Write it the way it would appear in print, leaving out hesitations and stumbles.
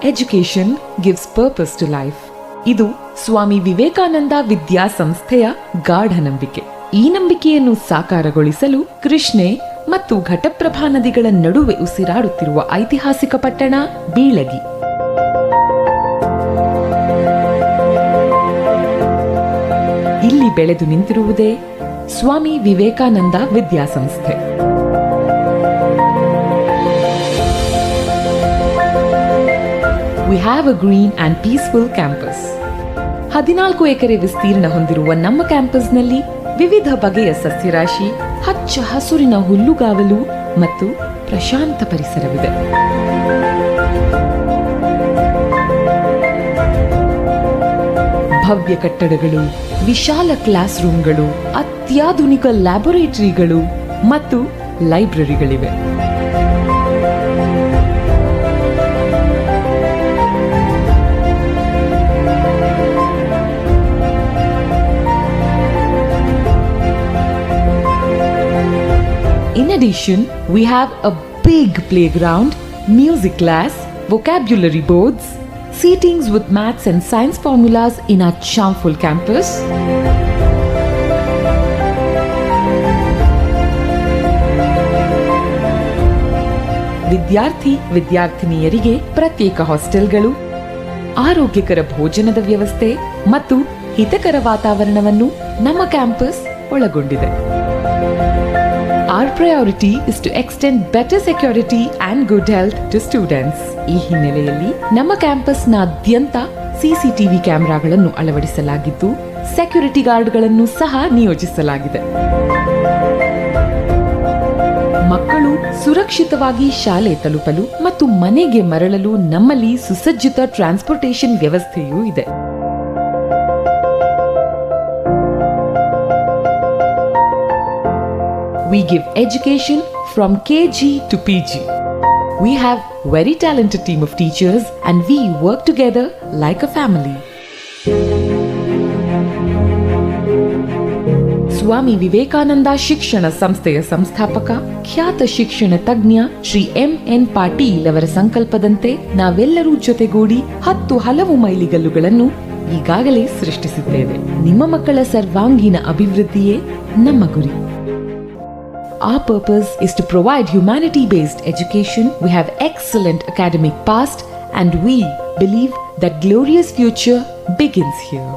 Education gives purpose to life. ಇದು ಸ್ವಾಮಿ ವಿವೇಕಾನಂದ ವಿದ್ಯಾಸಂಸ್ಥೆಯ ಗಾಢ ನಂಬಿಕೆ. ಈ ನಂಬಿಕೆಯನ್ನು ಸಾಕಾರಗೊಳಿಸಲು ಕೃಷ್ಣೆ ಮತ್ತು ಘಟಪ್ರಭಾ ನದಿಗಳ ನಡುವೆ ಉಸಿರಾಡುತ್ತಿರುವ ಐತಿಹಾಸಿಕ ಪಟ್ಟಣ ಬೀಳಗಿ. ಇಲ್ಲಿ ಬೆಳೆದು ನಿಂತಿರುವುದೇ ಸ್ವಾಮಿ ವಿವೇಕಾನಂದ ವಿದ್ಯಾಸಂಸ್ಥೆ. We have a green and peaceful campus. 14 ಎಕರೆ ವಿಸ್ತೀರ್ಣ ಹೊಂದಿರುವ ನಮ್ಮ ಕ್ಯಾಂಪಸ್ನಲ್ಲಿ ವಿವಿಧ ಬಗೆಯ ಸಸ್ಯರಾಶಿ, ಹಚ್ಚ ಹಸುರಿನ ಹುಲ್ಲುಗಾವಲು ಮತ್ತು ಪ್ರಶಾಂತ ಪರಿಸರವಿದೆ. ಭವ್ಯ ಕಟ್ಟಡಗಳು, ವಿಶಾಲ ಕ್ಲಾಸ್ ರೂಮ್ಗಳು, ಅತ್ಯಾಧುನಿಕ ಲ್ಯಾಬೊರೇಟರಿಗಳು ಮತ್ತು ಲೈಬ್ರರಿಗಳಿವೆ. In addition, we have a big playground, music class, vocabulary boards, seatings with maths and science formulas in our charmful campus. ವಿದ್ಯಾರ್ಥಿನಿಯರಿಗೆ ಪ್ರತ್ಯೇಕ ಹಾಸ್ಟೆಲ್ಗಳು, ಆರೋಗ್ಯಕರ ಭೋಜನದ ವ್ಯವಸ್ಥೆ ಮತ್ತು ಹಿತಕರ ವಾತಾವರಣವನ್ನು ನಮ್ಮ ಕ್ಯಾಂಪಸ್ ಒಳಗೊಂಡಿದೆ. Our priority is to extend better security and good health to students. ಈ ಹಿನ್ನೆಲೆಯಲ್ಲಿ ನಮ್ಮ ಕ್ಯಾಂಪಸ್ನಾದ್ಯಂತ ಸಿಸಿಟಿವಿ ಕ್ಯಾಮೆರಾಗಳನ್ನು ಅಳವಡಿಸಲಾಗಿದ್ದು, ಸೆಕ್ಯೂರಿಟಿ ಗಾರ್ಡ್ಗಳನ್ನು ಸಹ ನಿಯೋಜಿಸಲಾಗಿದೆ. ಮಕ್ಕಳು ಸುರಕ್ಷಿತವಾಗಿ ಶಾಲೆ ತಲುಪಲು ಮತ್ತು ಮನೆಗೆ ಮರಳಲು ನಮ್ಮಲ್ಲಿ ಸುಸಜ್ಜಿತ ಟ್ರಾನ್ಸ್ಪೋರ್ಟೇಷನ್ ವ್ಯವಸ್ಥೆಯೂ ಇದೆ. We give education from KG to PG. We have very talented team of teachers and we work together like a family. Swami Vivekananda ಶಿಕ್ಷಣ ಸಂಸ್ಥೆಯ ಸಂಸ್ಥಾಪಕ, ಖ್ಯಾತ ಶಿಕ್ಷಣ ತಜ್ಞ ಶ್ರೀ MN ಪಾಟೀಲ್ ಅವರ ಸಂಕಲ್ಪದಂತೆ ನಾವೆಲ್ಲರೂ ಜೊತೆಗೂಡಿ 10 ಹಲವು ಮೈಲಿಗಲ್ಲುಗಳನ್ನು ಈಗಾಗಲೇ ಸೃಷ್ಟಿಸಿದ್ದೇವೆ. ನಿಮ್ಮ ಮಕ್ಕಳ ಸರ್ವಾಂಗೀಣ ಅಭಿವೃದ್ಧಿಯೇ ನಮ್ಮ ಗುರಿ. Our purpose is to provide humanity-based education. We have excellent academic past and we believe that glorious future begins here.